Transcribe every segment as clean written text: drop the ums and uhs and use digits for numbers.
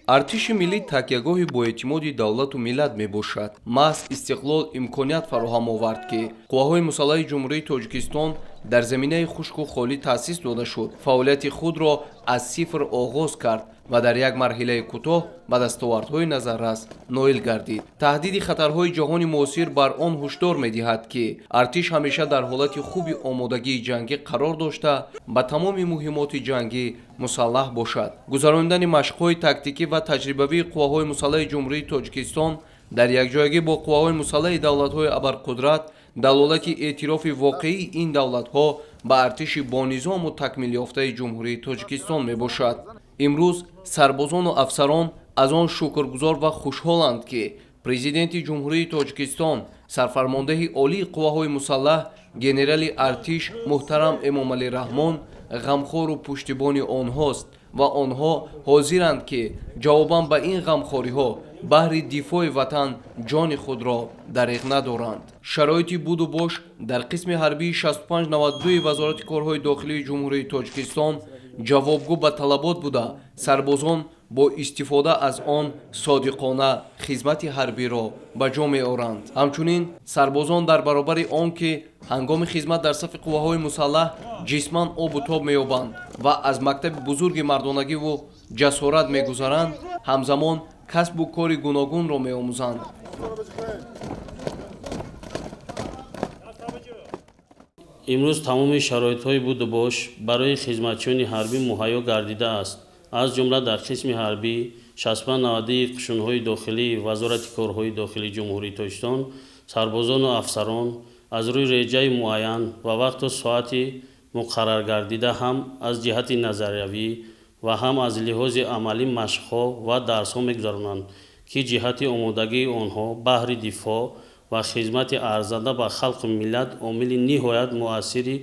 артиши миллӣ такягоҳи боэътимоди давлату миллат мебошад. маҳз истиқлол имконият фароҳам овард, ки қувваҳои мусаллаҳи ҷумҳурии Тоҷикистон дар заминаи хушку холӣ таъсис дода шуд, фаъолияти худро аз сифр оғоз кард ва дар як марҳилаи кӯтоҳ ба дастовардҳои назаррас ноил гардид. таҳдиди хатарҳои ҷаҳони муосир бар он ҳушдор медиҳад, ки артиш ҳамеша дар ҳолати хуби омодагии ҷангӣ қарор дошта ба тамоми муҳимоти ҷангӣ мусаллаҳ бошад. гузарондани машқҳои тактикӣ ва таҷрибавии қувваҳои мусаллаҳи ҷумҳурии Тоҷикистон дар якҷоягӣ бо қувваҳои мусаллаҳи давлатҳои абарқудрат далолати эътирофи воқеии ин давлатҳо ба артиши бонизому такмилёфтаи ҷумҳурии Тоҷикистон мебошад. имрӯз сарбозону афсарон аз он шукргузор ва хушҳоланд, ки президенти ҷумҳурии Тоҷикистон, сарфармондаҳи олии қувваҳои мусаллаҳ генерали артиш муҳтарам Эмомалӣ Раҳмон ғамхору пуштибони онҳост ва онҳо ҳозиранд, ки ҷавобан ба ин ғамхориҳо баҳри дифои ватан ҷони худро дариғ надоранд. шароити буду бош дар қисми ҳарбии 6592 Вазорати корҳои дохилии ҷумҳурии Тоҷикистон ҷавобгӯ ба талабот буда, сарбозон бо истифода аз он содиқона хизмати ҳарбиро ба ҷо меоранд. ҳамчунин сарбозон дар баробари он, ки ҳангоми хизмат дар сафи қувваҳои мусаллаҳ ҷисман обу тоб меёбанд ва аз мактаби бузурги мардонагиву ҷасорат мегузаранд, ҳамзамон касбу кори гуногунро меомӯзанд. имрӯз тамоми шароитҳои буду бош барои хизматчиёни ҳарбӣ муҳайё гардидааст. аз ҷумла дар қисми ҳарбӣ 6590 қушунҳои дохилии Вазорати корҳои дохилии ҷумҳурии Тоҷикистон сарбозону афсарон аз рӯи реҷаи муайян ва вақту соати муқаррар гардида ҳам аз ҷиҳати назариявӣ ва ҳам аз лиҳози амалӣ машқҳо ва дарсҳо мегузаронанд, ки ҷиҳати омодагии онҳо баҳри дифоъ ва хизмати арзанда ба халқу миллат омили ниҳоят муассири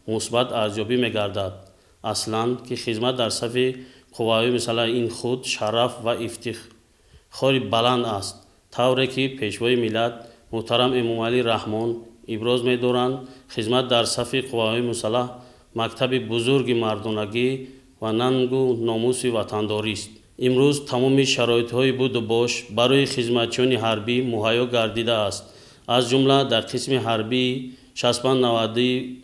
мусбат арзёбӣ мегардад. аслан, ки хизмат дар сафи қувваҳои мусаллаҳ ин худ шараф ва ифтихори баланд аст, тавре ки пешвои миллат муҳтарам Эмомалӣ Раҳмон иброз медоранд, хизмат дар сафи қувваҳои мусаллаҳ мактаби бузурги мардонагӣ ва нангу номуси ватандорист. имрӯз тамоми шароитҳои буду бош барои хизматчиёни ҳарбӣ муҳайё гардидааст. аз ҷумла дар қисми ҳарбии 6590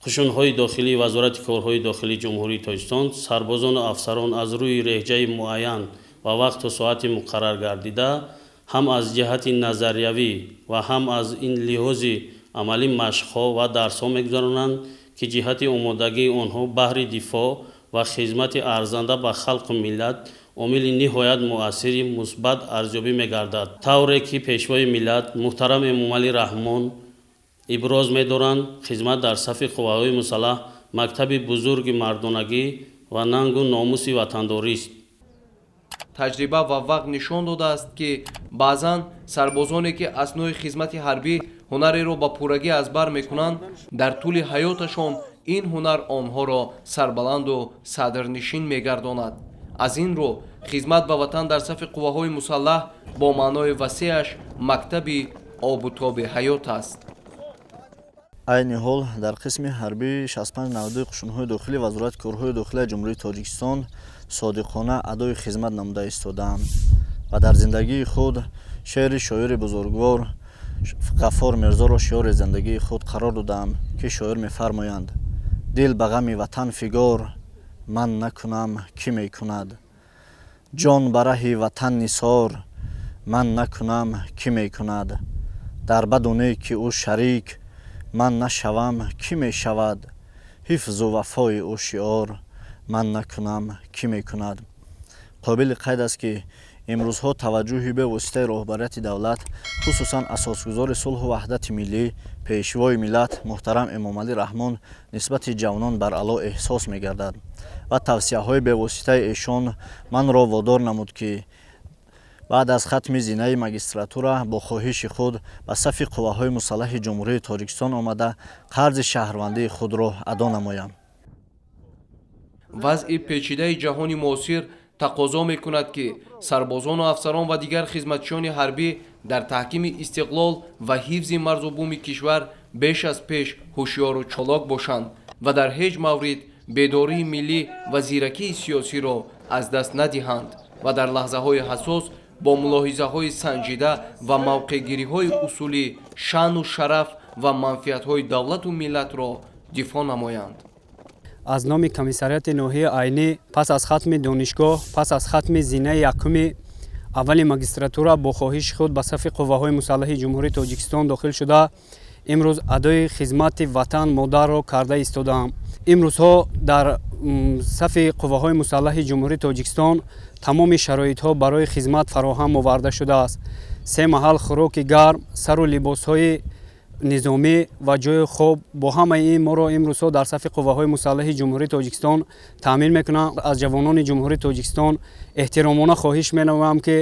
қушунҳои дохилии Вазорати корҳои дохилии ҷумҳурии Тоҷикистон сарбозону афсарон аз рӯи реҷаи муайян ва вақту соати муқаррар гардида ҳам аз ҷиҳати назариявӣ ва ҳам аз ин лиҳози амалӣ машқҳо ва дарсҳо мегузаронанд, ки ҷиҳати омодагии онҳо баҳри дифоъ ва хизмати арзанда ба халқу миллат омили ниҳоят муассири мусбат арзёбӣ мегардад, тавре ки пешвои миллат муҳтарам Эмомалӣ Раҳмон иброз медоранд, хизмат дар сафи қувваҳои мусаллаҳ мактаби бузурги мардонагӣ ва нангу номуси ватандорист. таҷриба ва вақт нишон додааст, ки баъзан сарбозоне, ки аснои хизмати ҳарбӣ ҳунареро ба пуррагӣ аз бар мекунанд, дар тӯли ҳаёташон ин ҳунар онҳоро сарбаланду садрнишин мегардонад. аз ин рӯ хизмат ба ватан дар сафи қувваҳои мусаллаҳ бо маънои васеаш мактаби обутоби ҳаёт аст. айни ҳол дар қисми ҳарбии 6590 қушунҳои дохилии Вазорати корҳои дохилии ҷумҳурии Тоҷикистон содиқона адои хизмат намуда истодаанд ва дар зиндагии худ шеъри шоири бузургвор Ғаффор Мирзоро шиёри зиндагии худ қарор доданд, ки шоир мефармоянд: дил ба ғами ватан фигор, ман накунам кӣ мекунад. ҷон ба раҳи ватан нисор, ман накунам кӣ мекунад. дар баду неки ӯ шарик, ман нашавам кӣ мешавад. ҳифзу вафои ӯ шиор, ман накунам кӣ мекунад. қобили қайд аст, ки имрӯзҳо таваҷҷӯҳи бевоситаи роҳбарияти давлат, хусусан асосгузори сулҳу ваҳдати миллӣ, пешвои миллат муҳтарам Эмомалӣ Раҳмон нисбати ҷавонон бар ало эҳсос мегардад ва тавсияҳои бевоситаи эшон манро водор намуд, ки баъд аз хатми зинаи магистратура бо хоҳиши худ ба сафи қувваҳои мусаллаҳи ҷумҳурии Тоҷикистон омада қарзи шаҳрвандии худро адо намоям. вазъи печидаи ҷаҳони муосир тақозо мекунад, ки сарбозону афсарон ва дигар хизматчиёни ҳарбӣ дар таҳкими истиқлол ва ҳифзи марзу буми кишвар беш аз пеш ҳушёру чолок бошанд ва дар ҳеҷ маврид бедории миллӣ ва зиракии сиёсиро аз даст надиҳанд. ва дар лаҳзаҳои ҳассос бо мулоҳизаҳои санҷида ва мавқеъгириҳои усулӣ шаъну шараф ва манфиатҳои давлату миллатро дифоъ намоянд. аз номи комиссарияти ноҳияи айнӣ пас аз хатми донишгоҳ, пас аз хатми зинаи якуми аввали магистратура бо хоҳиши худ ба сафи қувваҳои мусаллаҳи ҷумҳурии Тоҷикистон дохил шуда, имрӯз адои хизмати ватан модарро карда истодаам. имрӯзҳо дар сафи қувваҳои мусаллаҳи ҷумҳурии Тоҷикистон тамоми шароитҳо барои хизмат фароҳам оварда шудааст. 3 маҳал хӯроки гарм, сару либосҳои низомӣ ва ҷои хоб бо ҳамаи ин моро имрӯзҳо дар сафи қувваҳои мусаллаҳи ҷумҳурии Тоҷикистон таъмин мекунам. аз ҷавонони ҷумҳурии Тоҷикистон эҳтиромона хоҳиш менамоям ки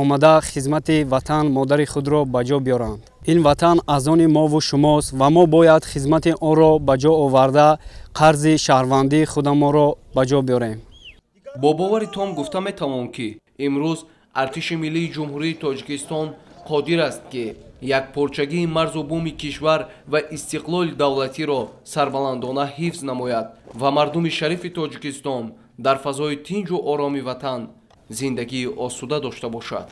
омада хизмати ватан модари худро ба ҷо биёранд. ин ватан аз они мову шумост ва мо бояд хизмати онро ба ҷо оварда қарзи шаҳрвандии худамонро ба ҷо биёрем. бо бовари том гуфта метавон ки имрӯз артиши миллии ҷумҳурии Тоҷикистон қодир аст ки якпорчагии марзу буми кишвар ва истиқлоли давлатиро сарбаландона ҳифз намояд ва мардуми шарифи Тоҷикистон дар фазои тинҷу ороми ватан зиндагии осуда дошта бошад.